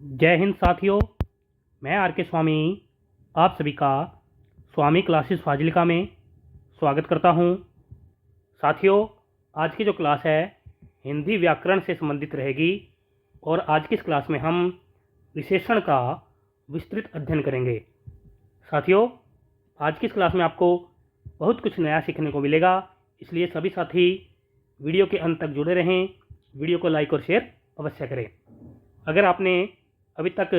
जय हिंद साथियों। मैं आर के स्वामी आप सभी का स्वामी क्लासेस फाजिलिका में स्वागत करता हूं। साथियों, आज की जो क्लास है हिंदी व्याकरण से संबंधित रहेगी और आज की इस क्लास में हम विशेषण का विस्तृत अध्ययन करेंगे। साथियों, आज की इस क्लास में आपको बहुत कुछ नया सीखने को मिलेगा, इसलिए सभी साथी वीडियो के अंत तक जुड़े रहें। वीडियो को लाइक और शेयर अवश्य करें। अगर आपने अभी तक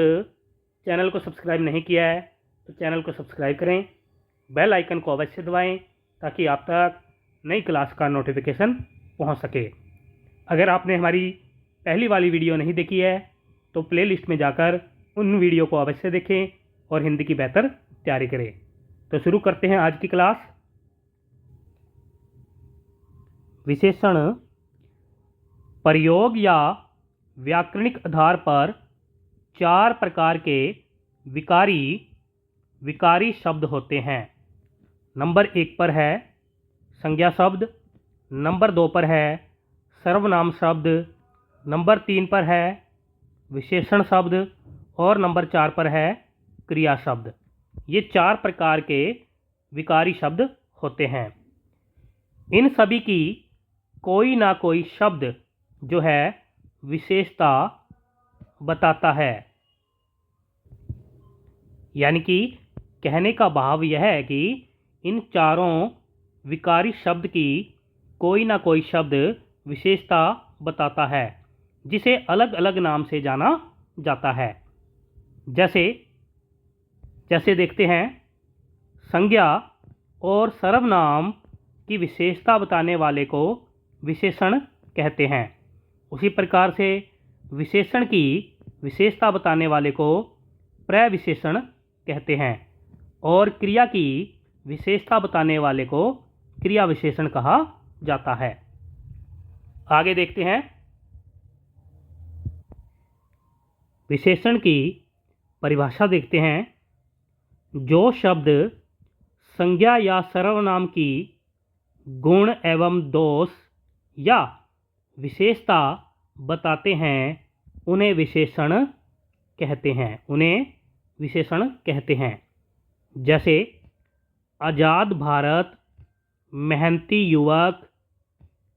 चैनल को सब्सक्राइब नहीं किया है तो चैनल को सब्सक्राइब करें, बेल आइकन को अवश्य दबाएं ताकि आप तक नई क्लास का नोटिफिकेशन पहुंच सके। अगर आपने हमारी पहली वाली वीडियो नहीं देखी है तो प्लेलिस्ट में जाकर उन वीडियो को अवश्य देखें और हिंदी की बेहतर तैयारी करें। तो शुरू करते हैं आज की क्लास। विशेषण प्रयोग या व्याकरणिक आधार पर चार प्रकार के विकारी शब्द होते हैं। नंबर 1 पर है संज्ञा शब्द, नंबर 2 पर है सर्वनाम शब्द, नंबर 3 पर है विशेषण शब्द और नंबर 4 पर है क्रिया शब्द। ये चार प्रकार के विकारी शब्द होते हैं। इन सभी की कोई ना कोई शब्द जो है विशेषता बताता है। यानी कि कहने का भाव यह है कि इन चारों विकारी शब्द की कोई ना कोई शब्द विशेषता बताता है, जिसे अलग अलग नाम से जाना जाता है। जैसे देखते हैं, संज्ञा और सर्वनाम की विशेषता बताने वाले को विशेषण कहते हैं। उसी प्रकार से विशेषण की विशेषता बताने वाले को प्रविशेषण कहते हैं और क्रिया की विशेषता बताने वाले को क्रिया विशेषण कहा जाता है। आगे देखते हैं, विशेषण की परिभाषा देखते हैं। जो शब्द संज्ञा या सर्वनाम की गुण एवं दोष या विशेषता बताते हैं उन्हें विशेषण कहते हैं। जैसे आज़ाद भारत, मेहनती युवक,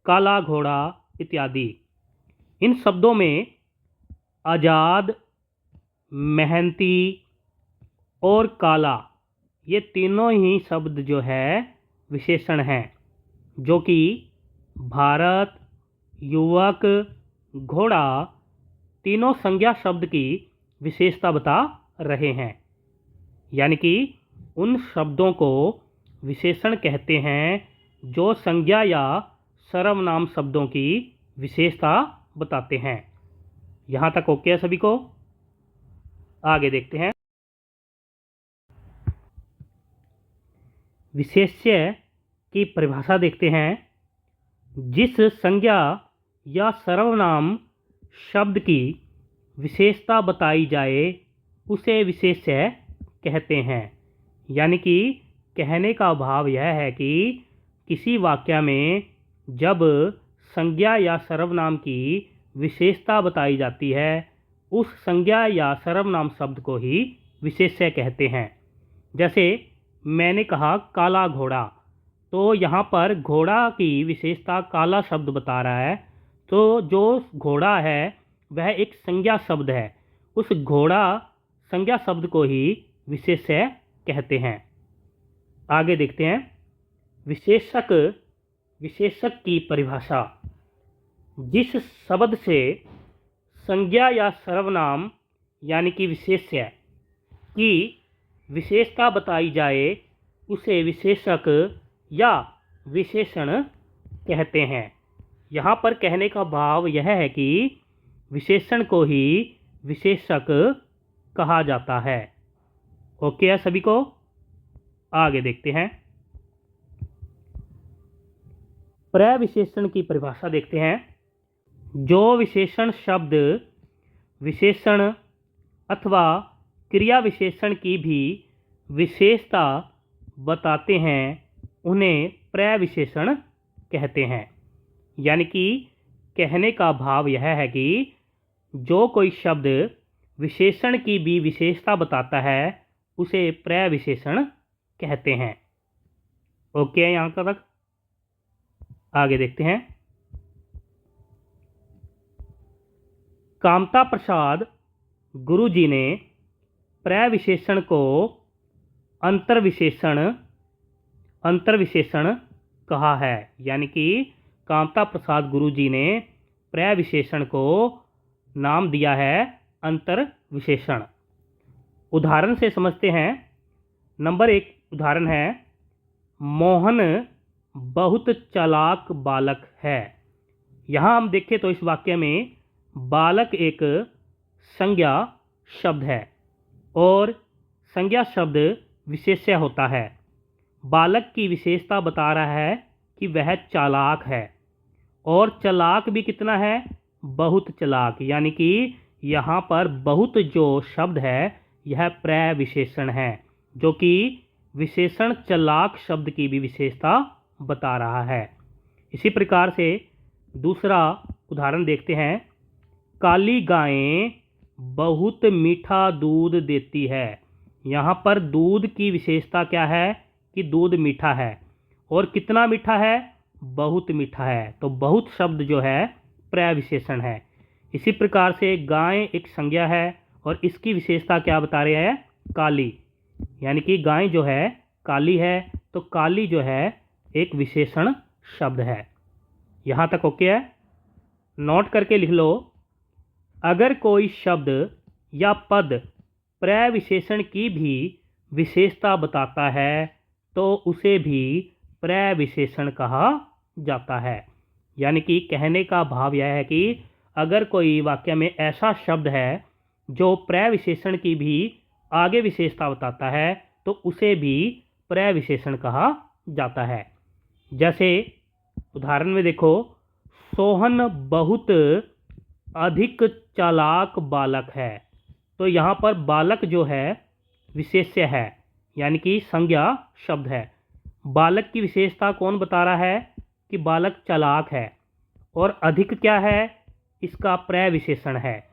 काला घोड़ा इत्यादि। इन शब्दों में आज़ाद, मेहनती और काला ये तीनों ही शब्द जो है विशेषण हैं, जो कि भारत, युवक, घोड़ा तीनों संज्ञा शब्द की विशेषता बता रहे हैं। यानी कि उन शब्दों को विशेषण कहते हैं जो संज्ञा या सर्वनाम शब्दों की विशेषता बताते हैं। यहाँ तक ओके है सभी को? आगे देखते हैं, विशेष्य की परिभाषा देखते हैं। जिस संज्ञा या सर्वनाम शब्द की विशेषता बताई जाए उसे विशेष्य कहते हैं। यानी कि कहने का भाव यह है कि किसी वाक्य में जब संज्ञा या सर्वनाम की विशेषता बताई जाती है उस संज्ञा या सर्वनाम शब्द को ही विशेष्य कहते हैं। जैसे मैंने कहा काला घोड़ा, तो यहाँ पर घोड़ा की विशेषता काला शब्द बता रहा है, तो जो घोड़ा है वह एक संज्ञा शब्द है। उस घोड़ा संज्ञा शब्द को ही विशेष्य कहते हैं। आगे देखते हैं, विशेषक की परिभाषा। जिस शब्द से संज्ञा या सर्वनाम यानी कि विशेष्य की विशेषता बताई जाए उसे विशेषक या विशेषण कहते हैं। यहाँ पर कहने का भाव यह है कि विशेषण को ही विशेषक कहा जाता है। ओके है सभी को? आगे देखते हैं, प्रविशेषण की परिभाषा देखते हैं। जो विशेषण शब्द विशेषण अथवा क्रिया विशेषण की भी विशेषता बताते हैं उन्हें प्रविशेषण कहते हैं। यानी कि कहने का भाव यह है कि जो कोई शब्द विशेषण की भी विशेषता बताता है उसे प्रविशेषण कहते हैं। ओके है यहाँ तक। आगे देखते हैं। कामता प्रसाद गुरुजी ने प्रविशेषण को अंतर्विशेषण कहा है। यानी कि कामता प्रसाद गुरुजी ने प्रविशेषण को नाम दिया है अंतर्विशेषण। उदाहरण से समझते हैं। नंबर 1 उदाहरण है, मोहन बहुत चालाक बालक है। यहाँ हम देखें तो इस वाक्य में बालक एक संज्ञा शब्द है और संज्ञा शब्द विशेष्य होता है। बालक की विशेषता बता रहा है कि वह चालाक है और चालाक भी कितना है, बहुत चालाक। यानी कि यहाँ पर बहुत जो शब्द है यह प्रविशेषण है, जो कि विशेषण चालाक शब्द की भी विशेषता बता रहा है। इसी प्रकार से दूसरा उदाहरण देखते हैं। काली गायें बहुत मीठा दूध देती है। यहाँ पर दूध की विशेषता क्या है कि दूध मीठा है और कितना मीठा है, बहुत मीठा है। तो बहुत शब्द जो है प्रविशेषण है। इसी प्रकार से गाय एक संज्ञा है और इसकी विशेषता क्या बता रहे हैं, काली। यानी कि गाय जो है काली है, तो काली जो है एक विशेषण शब्द है। यहाँ तक ओके है। नोट करके लिख लो, अगर कोई शब्द या पद प्रविशेषण की भी विशेषता बताता है तो उसे भी प्रविशेषण कहा जाता है। यानी कि कहने का भाव यह है कि अगर कोई वाक्य में ऐसा शब्द है जो प्रविशेषण की भी आगे विशेषता बताता है तो उसे भी प्रविशेषण कहा जाता है। जैसे उदाहरण में देखो, सोहन बहुत अधिक चालाक बालक है। तो यहाँ पर बालक जो है विशेष्य है, यानी कि संज्ञा शब्द है। बालक की विशेषता कौन बता रहा है कि बालक चालाक है, और अधिक क्या है, इसका प्रविशेषण है।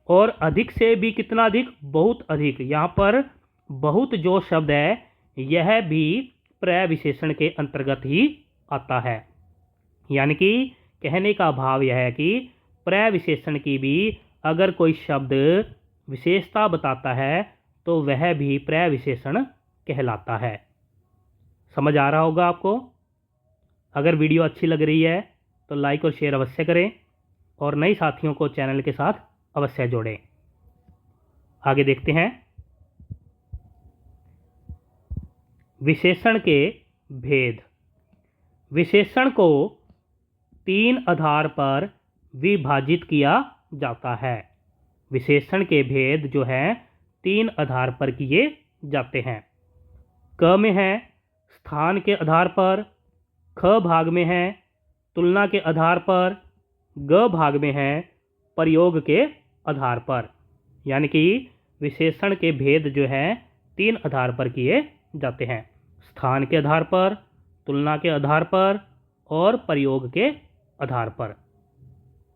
और अधिक से भी कितना अधिक, बहुत अधिक। यहाँ पर बहुत जो शब्द है यह भी प्रविशेषण के अंतर्गत ही आता है। यानी कि कहने का भाव यह है कि प्रविशेषण की भी अगर कोई शब्द विशेषता बताता है तो वह भी प्रविशेषण कहलाता है। समझ आ रहा होगा आपको। अगर वीडियो अच्छी लग रही है तो लाइक और शेयर अवश्य करें और नए साथियों को चैनल के साथ अवश्य जोड़ें। आगे देखते हैं। विशेषण के भेद। विशेषण को 3 आधार पर विभाजित किया जाता है। विशेषण के भेद जो है 3 आधार पर किए जाते हैं। क में है स्थान के आधार पर, ख भाग में है तुलना के आधार पर, ग भाग में है प्रयोग के आधार पर। यानी कि विशेषण के भेद जो है 3 आधार पर किए जाते हैं। स्थान के आधार पर, तुलना के आधार पर और प्रयोग के आधार पर।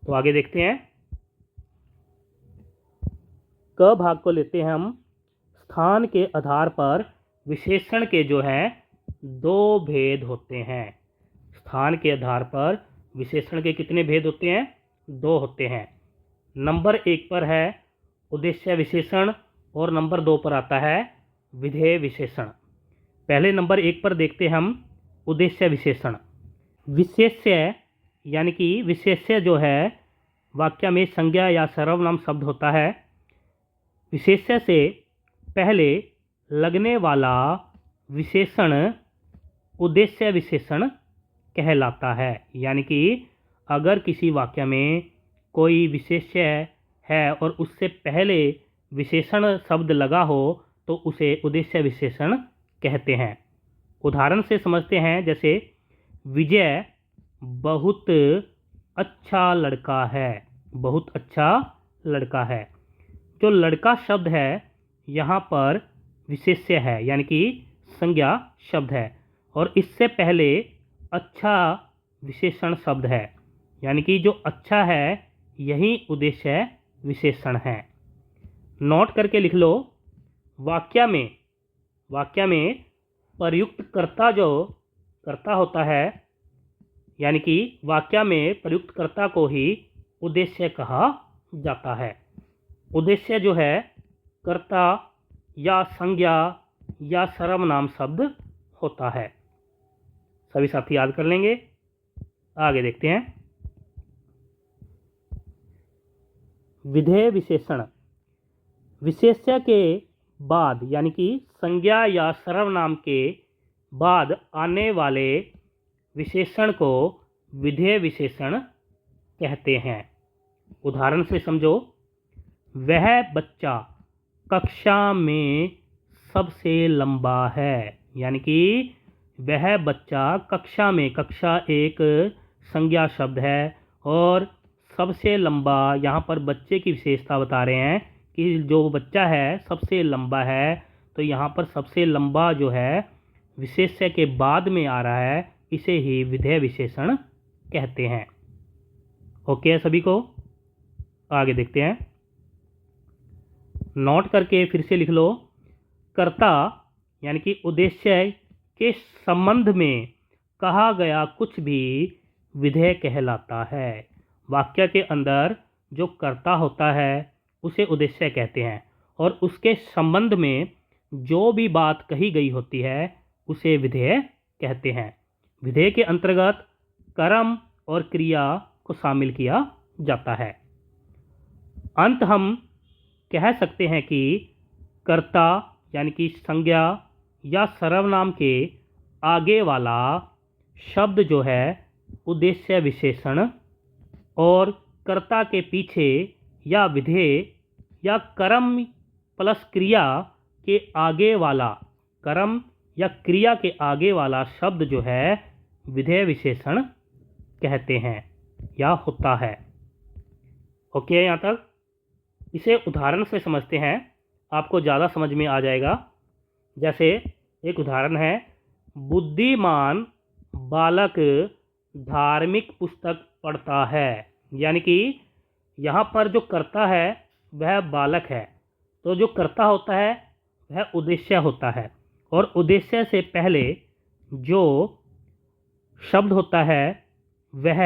तो आगे देखते हैं। क भाग को लेते हैं हम। स्थान के आधार पर विशेषण के जो है 2 भेद होते हैं। स्थान के आधार पर विशेषण के कितने भेद होते हैं, 2 होते हैं। नंबर 1 पर है उद्देश्य विशेषण और नंबर 2 पर आता है विधेय विशेषण। पहले नंबर 1 पर देखते हैं हम उद्देश्य विशेषण। विशेष्य यानी कि विशेष्य जो है वाक्य में संज्ञा या सर्वनाम शब्द होता है। विशेष्य से पहले लगने वाला विशेषण उद्देश्य विशेषण कहलाता है। यानी कि अगर किसी वाक्य में कोई विशेष्य है और उससे पहले विशेषण शब्द लगा हो तो उसे उद्देश्य विशेषण कहते हैं। उदाहरण से समझते हैं। जैसे विजय बहुत अच्छा लड़का है। बहुत अच्छा लड़का है। जो लड़का शब्द है यहाँ पर विशेष्य है, यानी कि संज्ञा शब्द है, और इससे पहले अच्छा विशेषण शब्द है। यानी कि जो अच्छा है यही उद्देश्य विशेषण है। नोट करके लिख लो। वाक्य में प्रयुक्त कर्ता जो कर्ता होता है, यानी कि वाक्य में प्रयुक्त कर्ता को ही उद्देश्य कहा जाता है। उद्देश्य जो है कर्ता या संज्ञा या सर्वनाम शब्द होता है। सभी साथी याद कर लेंगे। आगे देखते हैं। विधेय विशेषण। विशेष्य के बाद यानी कि संज्ञा या सर्वनाम के बाद आने वाले विशेषण को विधेय विशेषण कहते हैं। उदाहरण से समझो। वह बच्चा कक्षा में सबसे लंबा है, यानी कि वह बच्चा कक्षा में, कक्षा एक संज्ञा शब्द है और सबसे लंबा, यहाँ पर बच्चे की विशेषता बता रहे हैं कि जो बच्चा है सबसे लंबा है, तो यहाँ पर सबसे लंबा जो है विशेष्य के बाद में आ रहा है, इसे ही विधेय विशेषण कहते हैं। ओके सभी को। आगे देखते हैं। नोट करके फिर से लिख लो। कर्ता यानी कि उद्देश्य के संबंध में कहा गया कुछ भी विधेय कहलाता है। वाक्य के अंदर जो कर्ता होता है उसे उद्देश्य कहते हैं और उसके संबंध में जो भी बात कही गई होती है उसे विधेय कहते हैं। विधेय के अंतर्गत कर्म और क्रिया को शामिल किया जाता है। अंत हम कह सकते हैं कि कर्ता यानी कि संज्ञा या सर्वनाम के आगे वाला शब्द जो है उद्देश्य विशेषण और कर्ता के पीछे या विधेय या कर्म प्लस क्रिया के आगे वाला, कर्म या क्रिया के आगे वाला शब्द जो है विधेय विशेषण कहते हैं या होता है। ओके, यहाँ तक। इसे उदाहरण से समझते हैं, आपको ज़्यादा समझ में आ जाएगा। जैसे एक उदाहरण है, बुद्धिमान बालक धार्मिक पुस्तक पढ़ता है। यानी कि यहाँ पर जो कर्ता है वह बालक है, तो जो कर्ता होता है वह उद्देश्य होता है और उद्देश्य से पहले जो शब्द होता है वह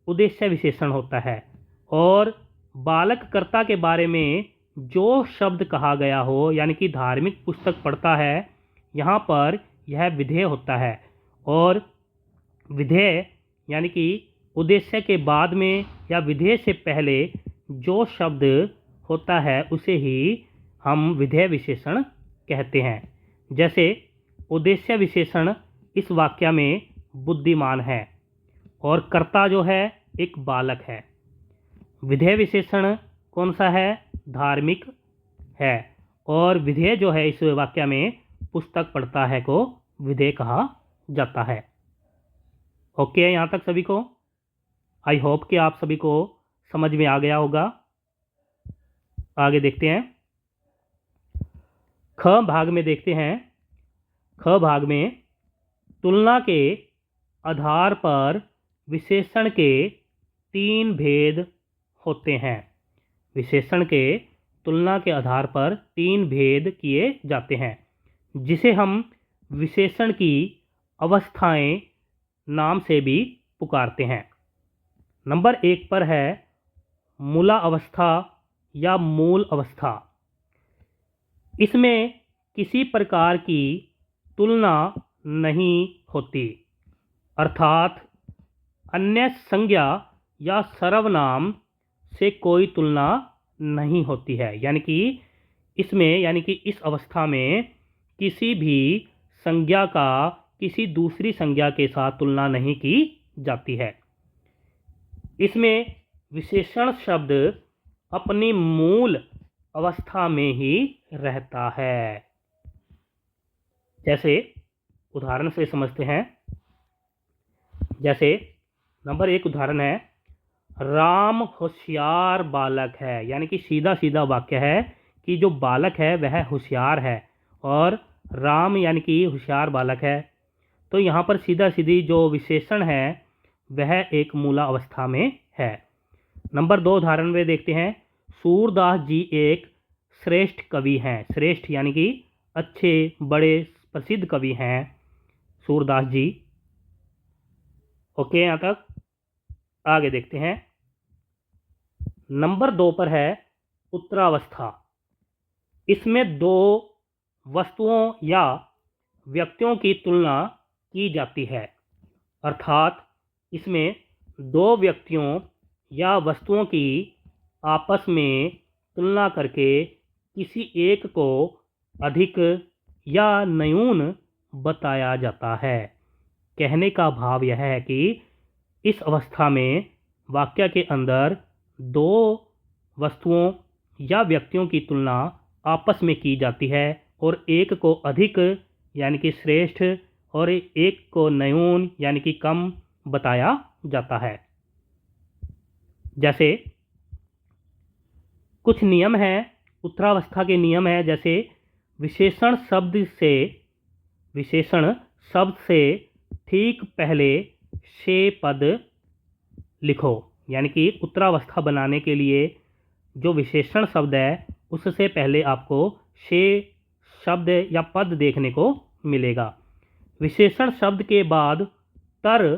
उद्देश्य विशेषण होता है और बालक कर्ता के बारे में जो शब्द कहा गया हो, यानी कि धार्मिक पुस्तक पढ़ता है, यहाँ पर यह विधेय होता है और विधेय यानी कि उद्देश्य के बाद में या विधेय से पहले जो शब्द होता है उसे ही हम विधेय विशेषण कहते हैं। जैसे उद्देश्य विशेषण इस वाक्य में बुद्धिमान है और कर्ता जो है एक बालक है। विधेय विशेषण कौन सा है? धार्मिक है और विधेय जो है इस वाक्य में पुस्तक पढ़ता है को विधेय कहा जाता है। ओके, यहाँ तक सभी को। आई होप कि आप सभी को समझ में आ गया होगा। आगे देखते हैं। ख भाग में देखते हैं। ख भाग में तुलना के आधार पर विशेषण के 3 भेद होते हैं। विशेषण के तुलना के आधार पर 3 भेद किए जाते हैं, जिसे हम विशेषण की अवस्थाएं नाम से भी पुकारते हैं। नंबर 1 पर है मूला अवस्था या मूल अवस्था। इसमें किसी प्रकार की तुलना नहीं होती, अर्थात अन्य संज्ञा या सर्वनाम से कोई तुलना नहीं होती है। यानी कि इस अवस्था में किसी भी संज्ञा का किसी दूसरी संज्ञा के साथ तुलना नहीं की जाती है। इसमें विशेषण शब्द अपनी मूल अवस्था में ही रहता है। जैसे उदाहरण से समझते हैं। जैसे नंबर 1 उदाहरण है, राम होशियार बालक है। यानी कि सीधा सीधा वाक्य है कि जो बालक है वह होशियार है और राम यानी कि होशियार बालक है। तो यहाँ पर सीधा सीधी जो विशेषण है वह एक मूला अवस्था में है। नंबर 2 उदाहरण में देखते हैं, सूरदास जी एक श्रेष्ठ कवि हैं। श्रेष्ठ यानी कि अच्छे बड़े प्रसिद्ध कवि हैं सूरदास जी। ओके, यहाँ तक। आगे देखते हैं। नंबर 2 पर है उत्तरावस्था। इसमें दो वस्तुओं या व्यक्तियों की तुलना की जाती है, अर्थात इसमें दो व्यक्तियों या वस्तुओं की आपस में तुलना करके किसी एक को अधिक या न्यून बताया जाता है। कहने का भाव यह है कि इस अवस्था में वाक्य के अंदर दो वस्तुओं या व्यक्तियों की तुलना आपस में की जाती है और एक को अधिक यानी कि श्रेष्ठ और एक को न्यून यानी कि कम बताया जाता है। जैसे कुछ नियम हैं, उत्तरावस्था के नियम हैं, जैसे विशेषण शब्द से ठीक पहले से पद लिखो। यानी कि उत्तरावस्था बनाने के लिए जो विशेषण शब्द है उससे पहले आपको से शब्द या पद देखने को मिलेगा। विशेषण शब्द के बाद तर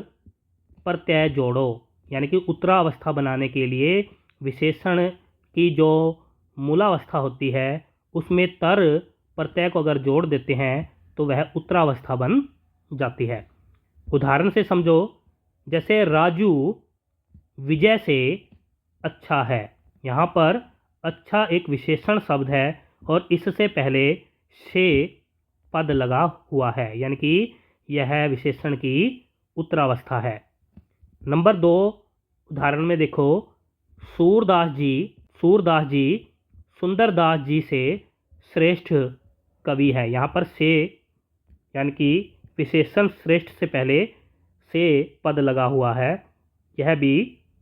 प्रत्यय जोड़ो। यानी कि उत्तरावस्था बनाने के लिए विशेषण की जो मूलावस्था होती है उसमें तर प्रत्यय को अगर जोड़ देते हैं तो वह उत्तरावस्था बन जाती है। उदाहरण से समझो, जैसे राजू विजय से अच्छा है। यहाँ पर अच्छा एक विशेषण शब्द है और इससे पहले से पद लगा हुआ है, यानी कि यह विशेषण की उत्तरावस्था है। नंबर 2 उदाहरण में देखो, सूरदास जी सुंदरदास जी से श्रेष्ठ कवि है। यहाँ पर से यानी कि विशेषण श्रेष्ठ से पहले से पद लगा हुआ है, यह भी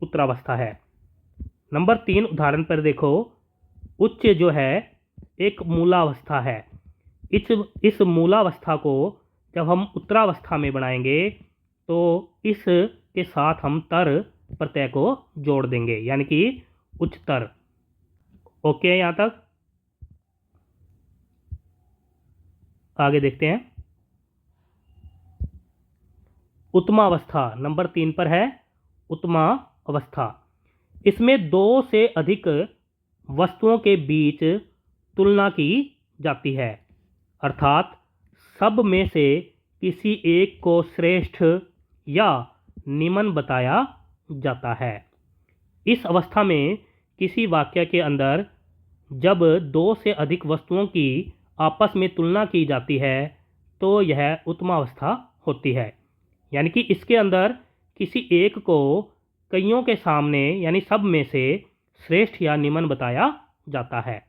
उत्तरावस्था है। नंबर 3 उदाहरण पर देखो, उच्च जो है एक मूलावस्था है। इस मूलावस्था को जब हम उत्तरावस्था में बनाएंगे तो इस के साथ हम तर प्रत्यय को जोड़ देंगे, यानी कि उच्चतर। ओके, यहाँ तक। आगे देखते हैं। उत्तमावस्था नंबर 3 पर है उत्तमा अवस्था। इसमें दो से अधिक वस्तुओं के बीच तुलना की जाती है, अर्थात सब में से किसी एक को श्रेष्ठ या निम्न बताया जाता है। इस अवस्था में किसी वाक्य के अंदर जब दो से अधिक वस्तुओं की आपस में तुलना की जाती है तो यह उत्तमावस्था होती है। यानी कि इसके अंदर किसी एक को कईयों के सामने यानी सब में से श्रेष्ठ या निम्न बताया जाता है।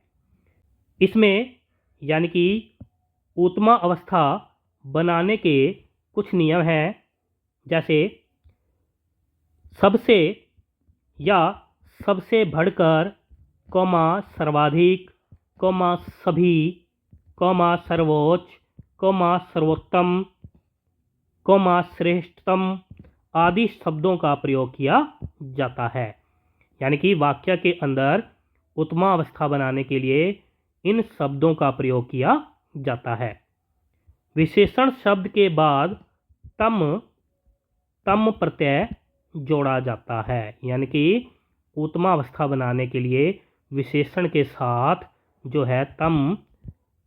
इसमें यानी कि उत्तमा अवस्था बनाने के कुछ नियम हैं, जैसे सबसे या सबसे बढ़कर, कौमा सर्वाधिक, कौमा सभी, कौमा सर्वोच्च, कौमा सर्वोत्तम, कौमा श्रेष्ठतम आदि शब्दों का प्रयोग किया जाता है। यानी कि वाक्य के अंदर उत्तमा अवस्था बनाने के लिए इन शब्दों का प्रयोग किया जाता है। विशेषण शब्द के बाद तम प्रत्यय जोड़ा जाता है। यानी कि उत्तमा अवस्था बनाने के लिए विशेषण के साथ जो है तम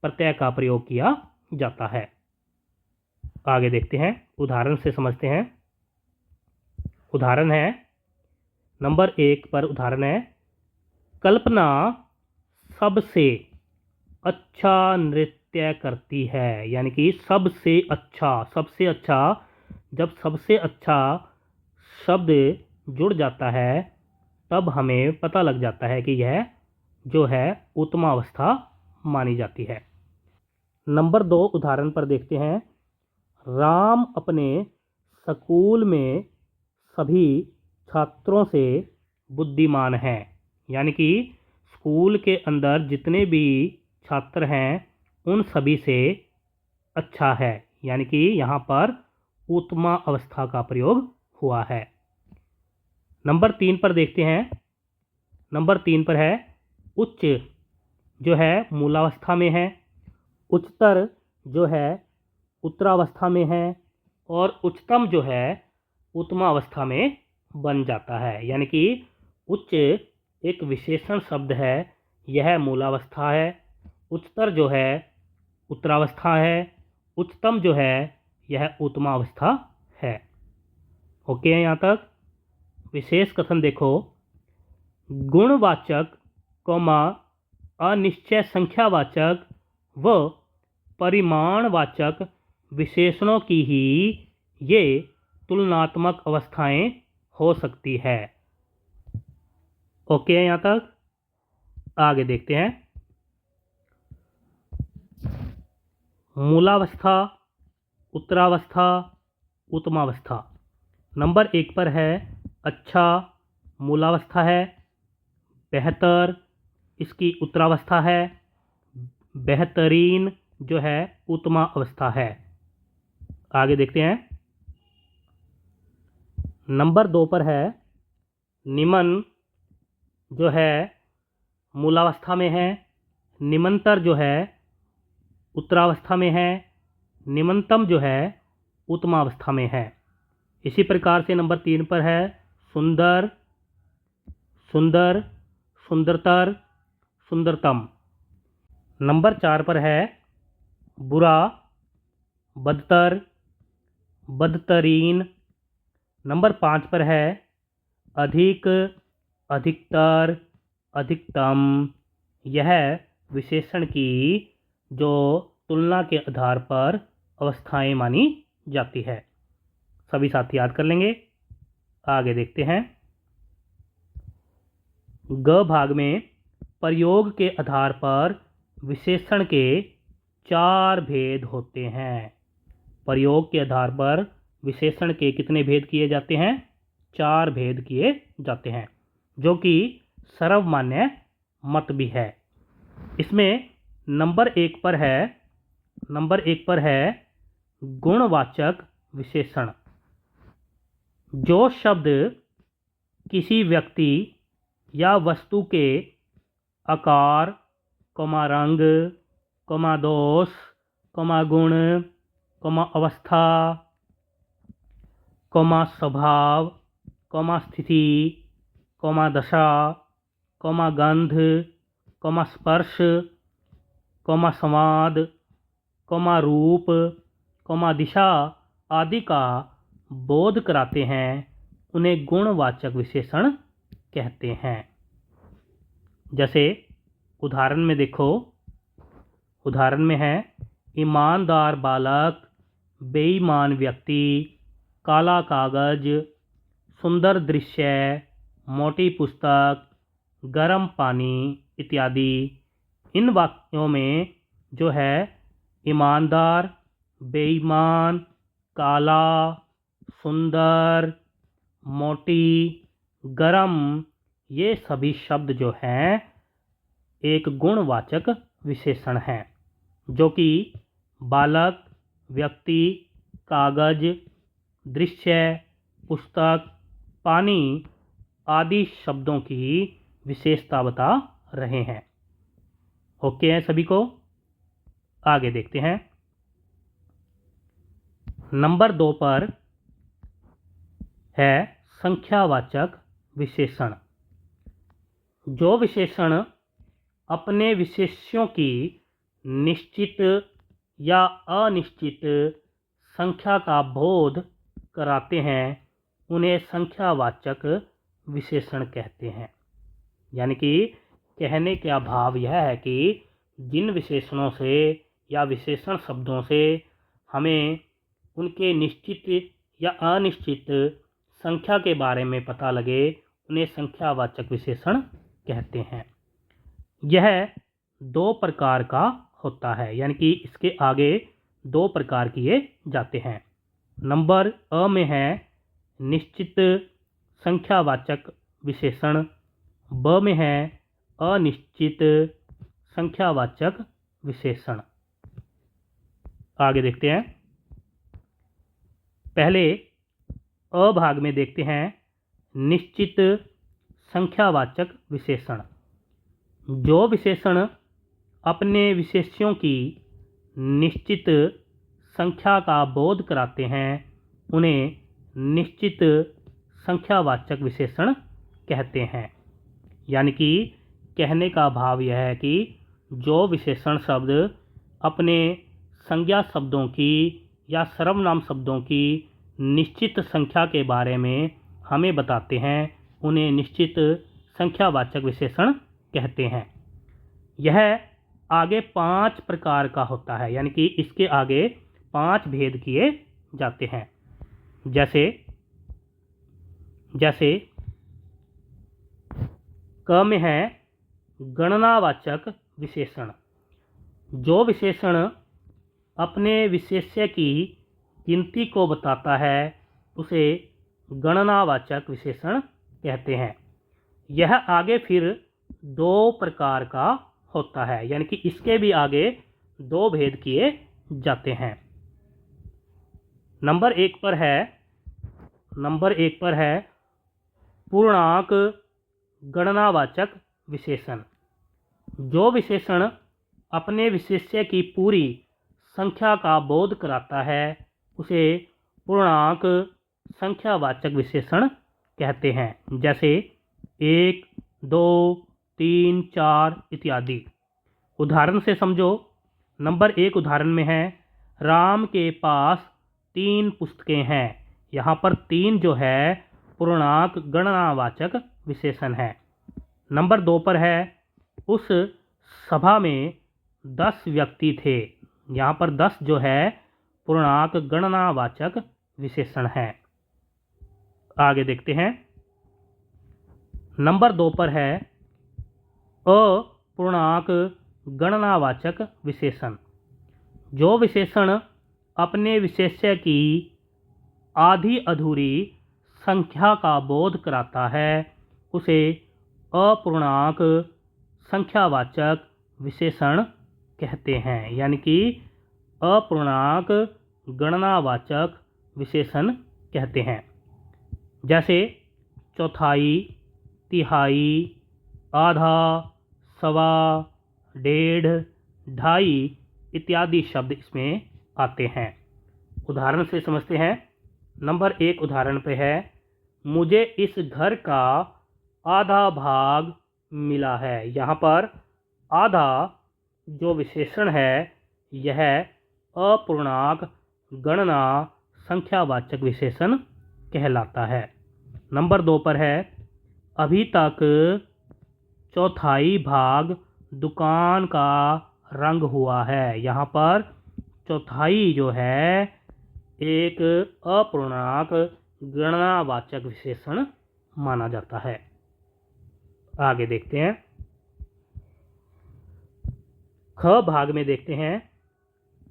प्रत्यय का प्रयोग किया जाता है। आगे देखते हैं, उदाहरण से समझते हैं। उदाहरण है नंबर 1 पर उदाहरण है, कल्पना सबसे अच्छा नृत्य करती है। यानी कि सबसे अच्छा जब सबसे अच्छा शब्द जुड़ जाता है तब हमें पता लग जाता है कि यह जो है उत्तमा अवस्था मानी जाती है। नंबर 2 उदाहरण पर देखते हैं, राम अपने स्कूल में सभी छात्रों से बुद्धिमान हैं। यानी कि स्कूल के अंदर जितने भी छात्र हैं उन सभी से अच्छा है। यानी कि यहाँ पर उत्तमा अवस्था का प्रयोग हुआ है। नंबर 3 पर देखते हैं। नंबर 3 पर है उच्च जो है मूलावस्था में है, उच्चतर जो है उत्तरावस्था में है और उच्चतम जो है उत्तमावस्था में बन जाता है। यानी कि उच्च एक विशेषण शब्द है, यह मूलावस्था है, उच्चतर जो है उत्तरावस्था है, उच्चतम जो है यह उत्तमावस्था है। ओके है यहाँ तक। विशेष कथन देखो, गुणवाचक कौमा अनिश्चय संख्यावाचक व परिमाणवाचक विशेषणों की ही ये तुलनात्मक अवस्थाएं हो सकती है। ओके है यहाँ तक। आगे देखते हैं। मूलावस्था, उत्तरावस्था, उत्तमावस्था। नंबर 1 पर है अच्छा, मूलावस्था है। बेहतर इसकी उत्तरावस्था है। बेहतरीन जो है उत्तमा अवस्था है। आगे देखते हैं। नंबर 2 पर है निमन, जो है मूलावस्था में है। निमंतर जो है उत्तरावस्था में है। निमनतम जो है उत्तमावस्था में है। इसी प्रकार से नंबर 3 पर है सुंदर, सुंदर, सुंदरतर, सुंदरतम। नंबर 4 पर है बुरा, बदतर, बदतरीन। नंबर 5 पर है अधिक, अधिकतर, अधिकतम। यह विशेषण की जो तुलना के आधार पर अवस्थाएं मानी जाती है। सभी साथी याद कर लेंगे। आगे देखते हैं। ग भाग में प्रयोग के आधार पर विशेषण के 4 भेद होते हैं। प्रयोग के आधार पर विशेषण के कितने भेद किए जाते हैं? 4 भेद किए जाते हैं, जो कि सर्वमान्य मत भी है। इसमें नंबर 1 पर है गुणवाचक विशेषण। जो शब्द किसी व्यक्ति या वस्तु के आकार, रंग, दोष, गुण, अवस्था, स्वभाव, स्थिति, दशा, गंध, स्पर्श, संवाद, रूप, दिशा आदि का बोध कराते हैं, उन्हें गुणवाचक विशेषण कहते हैं। जैसे उदाहरण में देखो, उदाहरण में है ईमानदार बालक, बेईमान व्यक्ति, काला कागज, सुंदर दृश्य, मोटी पुस्तक, गर्म पानी इत्यादि। इन वाक्यों में जो है ईमानदार, बेईमान, काला, सुंदर, मोटी, गर्म, ये सभी शब्द जो हैं एक गुणवाचक विशेषण हैं, जो कि बालक, व्यक्ति, कागज, दृश्य, पुस्तक, पानी आदि शब्दों की विशेषता बता रहे हैं। ओके है सभी को। आगे देखते हैं। नंबर 2 पर है संख्यावाचक विशेषण। जो विशेषण अपने विशेष्यों की निश्चित या अनिश्चित संख्या का बोध कराते हैं, उन्हें संख्यावाचक विशेषण कहते हैं। यानी कि कहने का भाव यह है कि जिन विशेषणों से या विशेषण शब्दों से हमें उनके निश्चित या अनिश्चित संख्या के बारे में पता लगे, उन्हें संख्यावाचक विशेषण कहते हैं। यह 2 प्रकार का होता है, यानी कि इसके आगे 2 प्रकार किए जाते हैं। नंबर अ में है निश्चित संख्यावाचक विशेषण, ब में है अनिश्चित संख्यावाचक विशेषण। आगे देखते हैं। पहले अ भाग में देखते हैं निश्चित संख्यावाचक विशेषण। जो विशेषण अपने विशेष्यों की निश्चित संख्या का बोध कराते हैं उन्हें निश्चित संख्यावाचक विशेषण कहते हैं। यानी कि कहने का भाव यह है कि जो विशेषण शब्द अपने संज्ञा शब्दों की या सर्वनाम शब्दों की निश्चित संख्या के बारे में हमें बताते हैं उन्हें निश्चित संख्यावाचक विशेषण कहते हैं। यह आगे 5 प्रकार का होता है, यानी कि इसके आगे 5 भेद किए जाते हैं। जैसे क में है गणनावाचक विशेषण। जो विशेषण अपने विशेष्य की गिनती को बताता है उसे गणनावाचक विशेषण कहते हैं। यह आगे फिर 2 प्रकार का होता है, यानी कि इसके भी आगे 2 भेद किए जाते हैं। नंबर 1 पर है पूर्णांक गणनावाचक विशेषण। जो विशेषण अपने विशेष्य की पूरी संख्या का बोध कराता है उसे पूर्णांक संख्यावाचक विशेषण कहते हैं। जैसे 1, 2, 3, 4 इत्यादि। उदाहरण से समझो। नंबर 1 उदाहरण में है राम के पास 3 पुस्तकें हैं। यहाँ पर 3 जो है पूर्णांक गणनावाचक विशेषण है। नंबर 2 पर है उस सभा में 10 व्यक्ति थे। यहाँ पर 10 जो है पूर्णांक गणनावाचक विशेषण है। आगे देखते हैं। नंबर 2 पर है अपूर्णांक गणनावाचक विशेषण। जो विशेषण अपने विशेष्य की आधी अधूरी संख्या का बोध कराता है उसे अपूर्णांक संख्यावाचक विशेषण कहते हैं। यानी कि अपूर्णांक गणनावाचक विशेषण कहते हैं। जैसे चौथाई, तिहाई, आधा, सवा, डेढ़, ढाई इत्यादि शब्द इसमें आते हैं। उदाहरण से समझते हैं। नंबर 1 उदाहरण पे है मुझे इस घर का आधा भाग मिला है। यहाँ पर आधा जो विशेषण है यह अपूर्णांक गणना संख्यावाचक विशेषण कहलाता है। नंबर 2 पर है अभी तक चौथाई भाग दुकान का रंग हुआ है। यहाँ पर चौथाई जो है एक अपूर्णांक गणनावाचक विशेषण माना जाता है। आगे देखते हैं। ख भाग में देखते हैं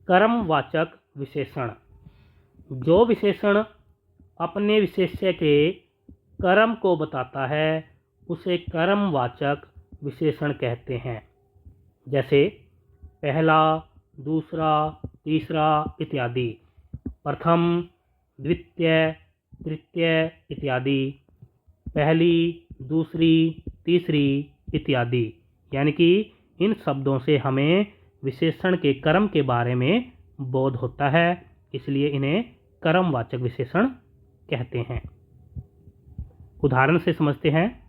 कर्मवाचक विशेषण। जो विशेषण अपने विशेष्य के कर्म को बताता है उसे कर्मवाचक विशेषण कहते हैं। जैसे पहला, दूसरा, तीसरा इत्यादि। प्रथम, द्वितीय, तृतीय इत्यादि। पहली, दूसरी, तीसरी इत्यादि। यानी कि इन शब्दों से हमें विशेषण के कर्म के बारे में बोध होता है, इसलिए इन्हें कर्मवाचक विशेषण कहते हैं। उदाहरण से समझते हैं।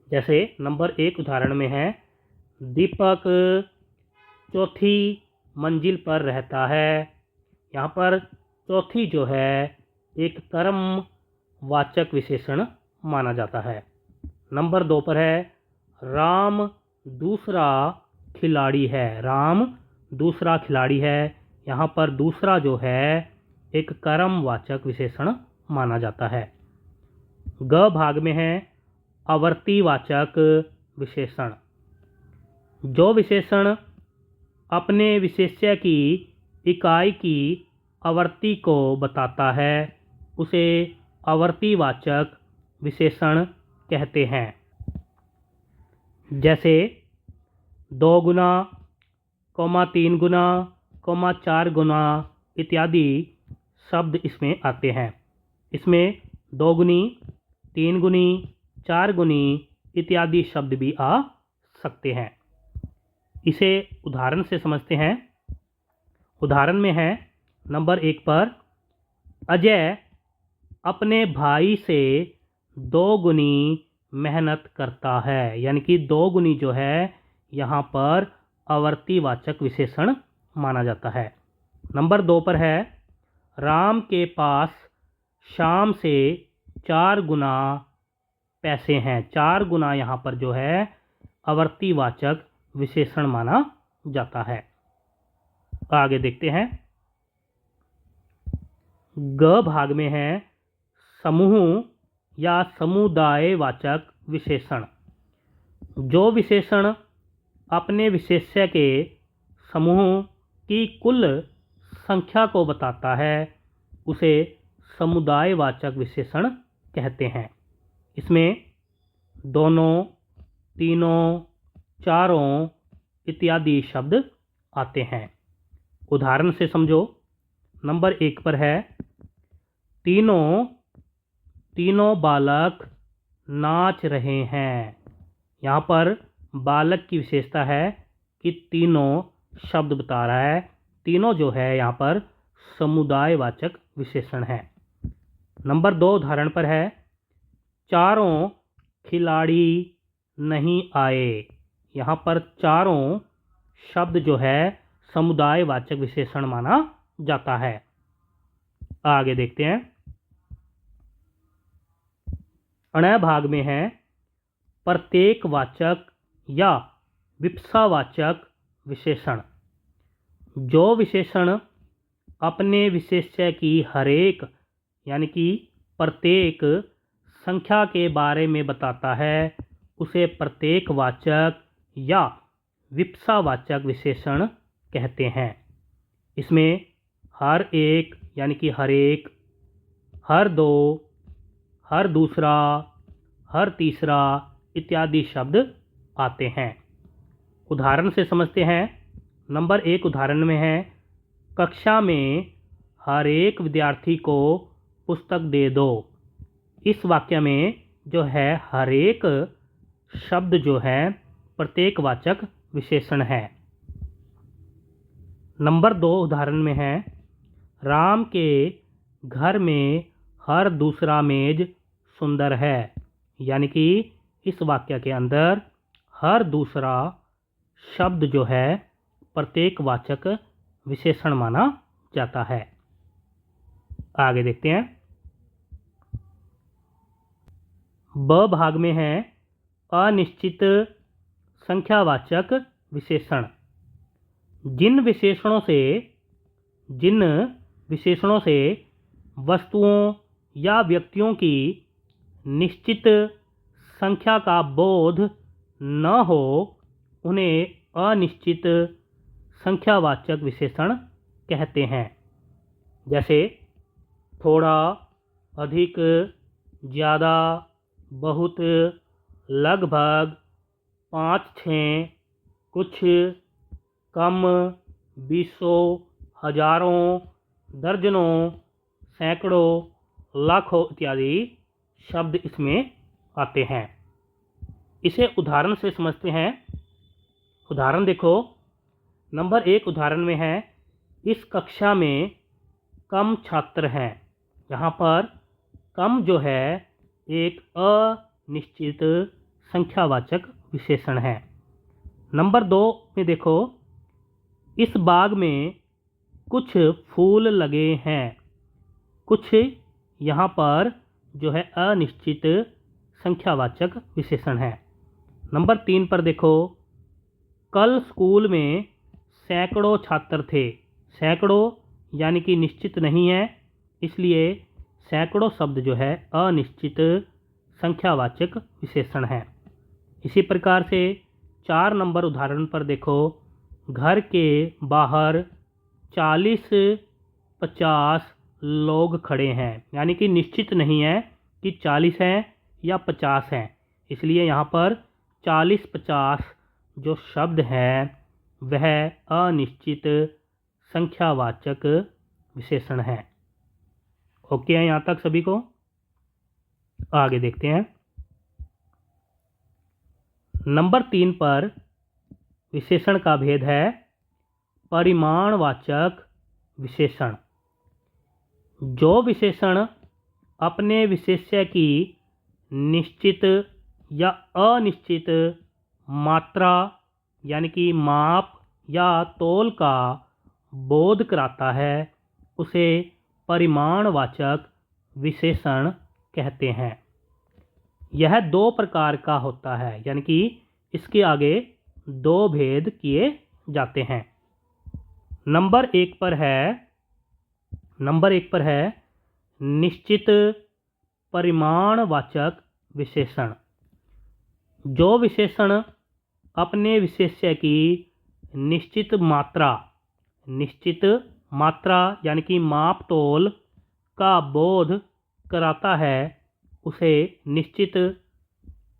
जैसे नंबर 1 उदाहरण में है दीपक चौथी मंजिल पर रहता है। यहाँ पर चौथी जो है एक कर्मवाचक विशेषण माना जाता है। नंबर 2 पर है राम दूसरा खिलाड़ी है। राम दूसरा खिलाड़ी है। यहाँ पर दूसरा जो है एक कर्मवाचक विशेषण माना जाता है। ग भाग में है आवर्तीवाचक विशेषण। जो विशेषण अपने विशेष्य की इकाई की आवर्ती को बताता है उसे आवर्तीवाचक विशेषण कहते हैं। जैसे 2 गुना, 3 गुना, 4 गुना इत्यादि शब्द इसमें आते हैं। इसमें 2 गुनी, 3 गुनी, 4 गुनी इत्यादि शब्द भी आ सकते हैं। इसे उदाहरण से समझते हैं। उदाहरण में है नंबर 1 पर, अजय अपने भाई से 2 गुनी मेहनत करता है। यानी कि 2 गुनी जो है यहाँ पर आवर्तीवाचक विशेषण माना जाता है। नंबर 2 पर है, राम के पास शाम से 4 गुना पैसे हैं। 4 गुना यहाँ पर जो है आवर्तीवाचक विशेषण माना जाता है। आगे देखते हैं। ग भाग में है समूह या समुदायवाचक विशेषण। जो विशेषण अपने विशेष्य के समूह की कुल संख्या को बताता है उसे समुदायवाचक विशेषण कहते हैं। इसमें दोनों, तीनों, चारों इत्यादि शब्द आते हैं। उदाहरण से समझो। नंबर 1 पर है, तीनों बालक नाच रहे हैं। यहाँ पर बालक की विशेषता है कि तीनों शब्द बता रहा है। तीनों जो है यहाँ पर समुदायवाचक विशेषण है। नंबर 2 उदाहरण पर है, चारों खिलाड़ी नहीं आए। यहाँ पर चारों शब्द जो है समुदायवाचक विशेषण माना जाता है। आगे देखते हैं। अण भाग में है प्रत्येकवाचक या विप्सावाचक विशेषण। जो विशेषण अपने विशेष्य की हरेक यानी कि प्रत्येक संख्या के बारे में बताता है उसे प्रत्येकवाचक या विप्सावाचक विशेषण कहते हैं। इसमें हर एक यानी कि हर एक, हर दो, हर दूसरा, हर तीसरा इत्यादि शब्द आते हैं। उदाहरण से समझते हैं। नंबर 1 उदाहरण में है, कक्षा में हर एक विद्यार्थी को पुस्तक दे दो। इस वाक्य में जो है हर एक शब्द जो है प्रत्येकवाचक विशेषण है। नंबर 2 उदाहरण में है, राम के घर में हर दूसरा मेज सुंदर है। यानी कि इस वाक्य के अंदर हर दूसरा शब्द जो है प्रत्येकवाचक विशेषण माना जाता है। आगे देखते हैं। ब भाग में है अनिश्चित संख्यावाचक विशेषण। जिन विशेषणों से वस्तुओं या व्यक्तियों की निश्चित संख्या का बोध न हो उन्हें अनिश्चित संख्यावाचक विशेषण कहते हैं। जैसे थोड़ा, अधिक, ज़्यादा, बहुत, लगभग, 5-6, कुछ, कम, बीसों, हजारों, दर्जनों, सैकड़ों, लाखों इत्यादि शब्द इसमें आते हैं। इसे उदाहरण से समझते हैं। उदाहरण देखो। नंबर 1 उदाहरण में है, इस कक्षा में कम छात्र हैं। यहाँ पर कम जो है एक अनिश्चित संख्यावाचक विशेषण है। नंबर 2 में देखो, इस बाग में कुछ फूल लगे हैं। कुछ यहाँ पर जो है अनिश्चित संख्यावाचक विशेषण है। नंबर 3 पर देखो, कल स्कूल में सैकड़ों छात्र थे। सैकड़ों यानी कि निश्चित नहीं है, इसलिए सैकड़ों शब्द जो है अनिश्चित संख्यावाचक विशेषण है। इसी प्रकार से 4 नंबर उदाहरण पर देखो, घर के बाहर 40-50 लोग खड़े हैं। यानी कि निश्चित नहीं है कि 40 हैं या 50 हैं, इसलिए यहाँ पर 40-50 जो शब्द हैं वह अनिश्चित संख्यावाचक विशेषण है। ओके है यहाँ तक सभी को। आगे देखते हैं। नंबर 3 पर विशेषण का भेद है परिमाणवाचक विशेषण। जो विशेषण अपने विशेष्य की निश्चित या अनिश्चित मात्रा यानी कि माप या तौल का बोध कराता है उसे परिमाणवाचक विशेषण कहते हैं। यह दो प्रकार का होता है, यानी कि इसके आगे दो भेद किए जाते हैं। नंबर एक पर है निश्चित परिमाणवाचक विशेषण। जो विशेषण अपने विशेष्य की निश्चित मात्रा यानी कि माप तौल का बोध कराता है उसे निश्चित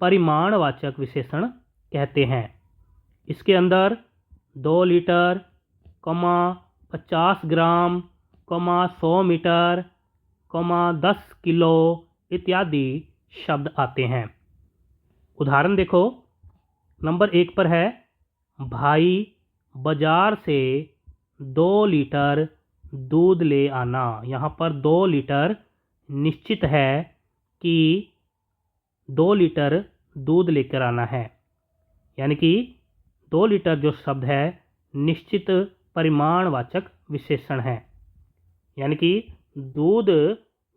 परिमाणवाचक विशेषण कहते हैं। इसके अंदर 2 लीटर, 50 ग्राम, 100 मीटर, 10 किलो इत्यादि शब्द आते हैं। उदाहरण देखो, नंबर 1 पर है भाई बाजार से 2 लीटर दूध ले आना। यहाँ पर 2 लीटर निश्चित है कि 2 लीटर दूध लेकर आना है, यानी कि 2 लीटर जो शब्द है निश्चित परिमाणवाचक विशेषण है। यानी कि दूध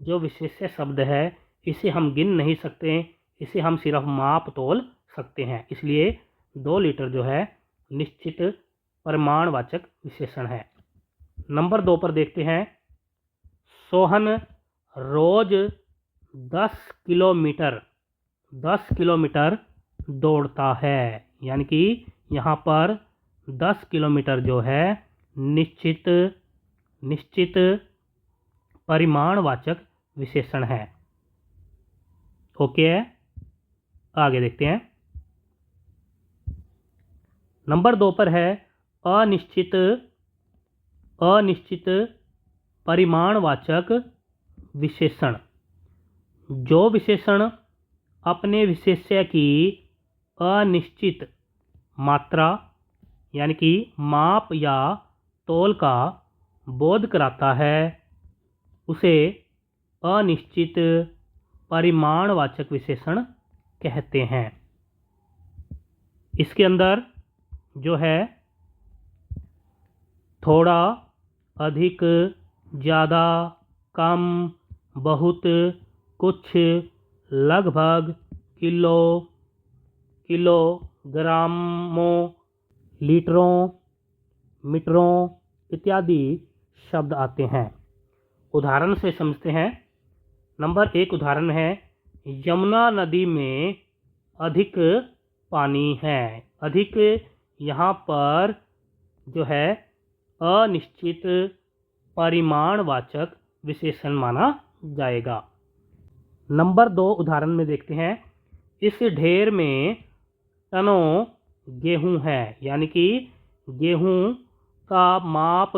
जो विशेष्य शब्द है इसे हम गिन नहीं सकते, इसे हम सिर्फ माप तोल सकते हैं, इसलिए 2 लीटर जो है निश्चित परिमाणवाचक विशेषण है। नंबर 2 पर देखते हैं, सोहन रोज 10 किलोमीटर दौड़ता है। यानी कि यहाँ पर 10 किलोमीटर जो है निश्चित परिमाणवाचक विशेषण है। ओके, आगे देखते हैं। नंबर 2 पर है अनिश्चित परिमाणवाचक विशेषण। जो विशेषण अपने विशेष्य की अनिश्चित मात्रा यानी कि माप या तौल का बोध कराता है उसे अनिश्चित परिमाणवाचक विशेषण कहते हैं। इसके अंदर जो है थोड़ा, अधिक, ज़्यादा, कम, बहुत, कुछ, लगभग, किलोग्रामों, लीटरों, मीटरों इत्यादि शब्द आते हैं। उदाहरण से समझते हैं। नंबर 1 उदाहरण है, यमुना नदी में अधिक पानी है। अधिक यहाँ पर जो है अनिश्चित परिमाणवाचक विशेषण माना जाएगा। नंबर 2 उदाहरण में देखते हैं, इस ढेर में टनों गेहूं है। यानी कि गेहूं का माप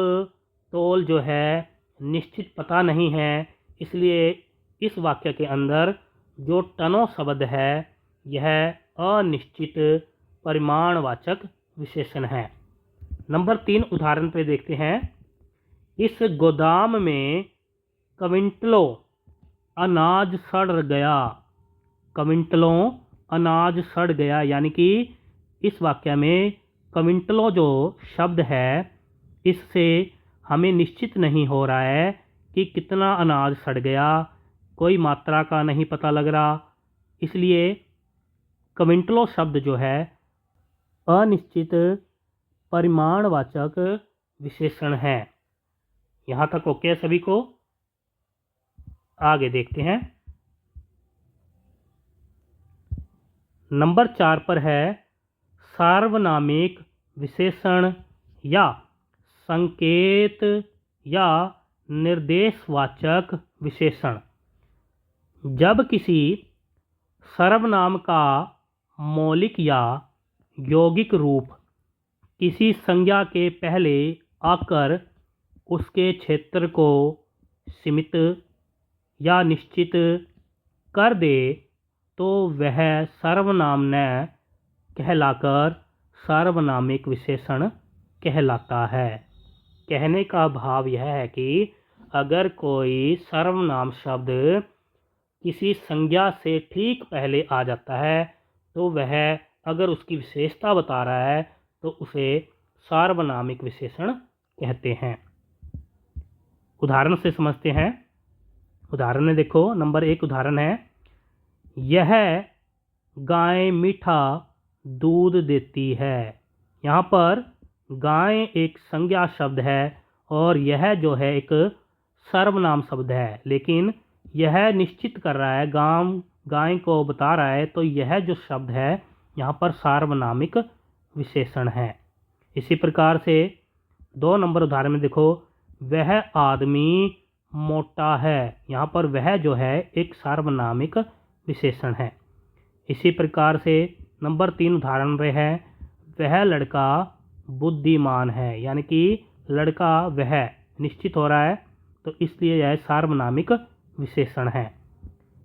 तौल जो है निश्चित पता नहीं है, इसलिए इस वाक्य के अंदर जो टनों शब्द है यह अनिश्चित परिमाणवाचक विशेषण है। नंबर 3 उदाहरण पे देखते हैं, इस गोदाम में क्विंटलों अनाज सड़ गया। क्विंटलों अनाज सड़ गया, यानी कि इस वाक्य में क्विंटलों जो शब्द है इससे हमें निश्चित नहीं हो रहा है कि कितना अनाज सड़ गया, कोई मात्रा का नहीं पता लग रहा, इसलिए क्विंटलों शब्द जो है अनिश्चित परिमाणवाचक विशेषण है। यहाँ तक ओके सभी को? आगे देखते हैं। नंबर 4 पर है सार्वनामिक विशेषण या संकेत या निर्देशवाचक विशेषण। जब किसी सर्वनाम का मौलिक या यौगिक रूप किसी संज्ञा के पहले आकर उसके क्षेत्र को सीमित या निश्चित कर दे तो वह सर्वनाम न कहलाकर सार्वनामिक विशेषण कहलाता है। कहने का भाव यह है कि अगर कोई सर्वनाम शब्द किसी संज्ञा से ठीक पहले आ जाता है तो वह अगर उसकी विशेषता बता रहा है तो उसे सार्वनामिक विशेषण कहते हैं। उदाहरण से समझते हैं। उदाहरण में देखो, नंबर 1 उदाहरण है, यह गाय मीठा दूध देती है। यहाँ पर गाय एक संज्ञा शब्द है और यह जो है एक सर्वनाम शब्द है, लेकिन यह निश्चित कर रहा है, गाय को बता रहा है, तो यह जो शब्द है यहाँ पर सार्वनामिक विशेषण है। इसी प्रकार से 2 नंबर उदाहरण में देखो, वह आदमी मोटा है। यहाँ पर वह जो है एक सार्वनामिक विशेषण है। इसी प्रकार से नंबर 3 उदाहरण में है, वह लड़का बुद्धिमान है, यानी कि लड़का वह निश्चित हो रहा है तो इसलिए यह सार्वनामिक विशेषण है।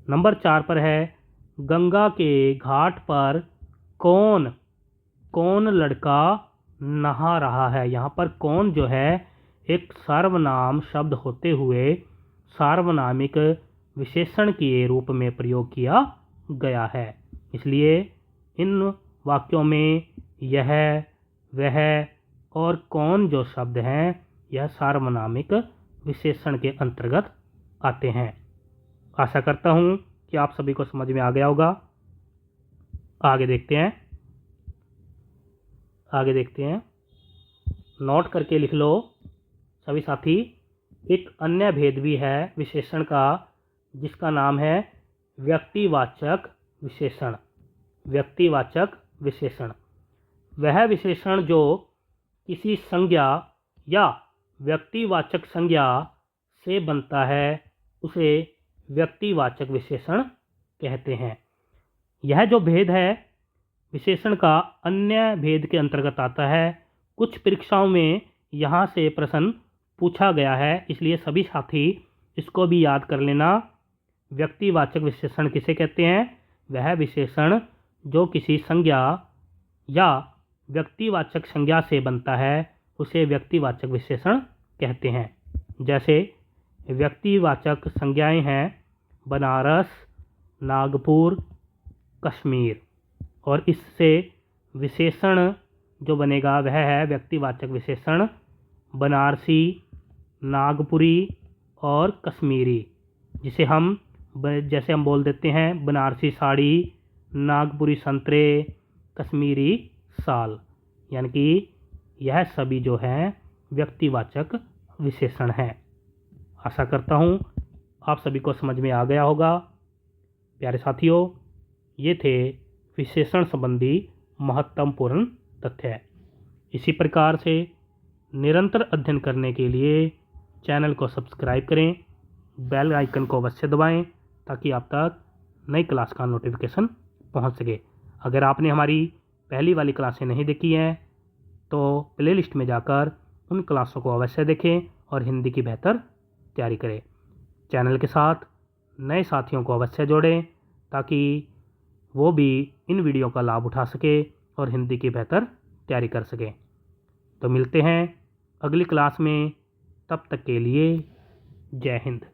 नंबर 4 पर है, गंगा के घाट पर कौन लड़का नहा रहा है। यहाँ पर कौन जो है एक सर्वनाम शब्द होते हुए सार्वनामिक विशेषण के रूप में प्रयोग किया गया है। इसलिए इन वाक्यों में यह, वह और कौन जो शब्द हैं यह सार्वनामिक विशेषण के अंतर्गत आते हैं। आशा करता हूँ कि आप सभी को समझ में आ गया होगा। आगे देखते हैं। नोट करके लिख लो सभी साथी। एक अन्य भेद भी है विशेषण का, जिसका नाम है व्यक्तिवाचक विशेषण। व्यक्तिवाचक विशेषण वह विशेषण जो किसी संज्ञा या व्यक्तिवाचक संज्ञा से बनता है उसे व्यक्तिवाचक विशेषण कहते हैं। यह जो भेद है विशेषण का अन्य भेद के अंतर्गत आता है। कुछ परीक्षाओं में यहाँ से प्रश्न पूछा गया है, इसलिए सभी साथी इसको भी याद कर लेना। व्यक्तिवाचक विशेषण किसे कहते हैं? वह विशेषण जो किसी संज्ञा या व्यक्तिवाचक संज्ञा से बनता है उसे व्यक्तिवाचक विशेषण कहते हैं। जैसे व्यक्तिवाचक संज्ञाएं हैं बनारस, नागपुर, कश्मीर, और इससे विशेषण जो बनेगा वह है व्यक्तिवाचक विशेषण बनारसी, नागपुरी और कश्मीरी। जैसे हम बोल देते हैं बनारसी साड़ी, नागपुरी संतरे, कश्मीरी साल, यानी कि यह सभी जो हैं व्यक्तिवाचक विशेषण हैं। आशा करता हूँ आप सभी को समझ में आ गया होगा। प्यारे साथियों, ये थे विशेषण संबंधी महत्वपूर्ण तथ्य। इसी प्रकार से निरंतर अध्ययन करने के लिए चैनल को सब्सक्राइब करें, बेल आइकन को अवश्य दबाएं ताकि आप तक नई क्लास का नोटिफिकेशन पहुंच सके। अगर आपने हमारी पहली वाली क्लासें नहीं देखी हैं तो प्लेलिस्ट में जाकर उन क्लासों को अवश्य देखें और हिंदी की बेहतर तैयारी करें। चैनल के साथ नए साथियों को अवश्य जोड़ें ताकि वो भी इन वीडियो का लाभ उठा सके और हिंदी की बेहतर तैयारी कर सकें। तो मिलते हैं अगली क्लास में, तब तक के लिए जय हिंद।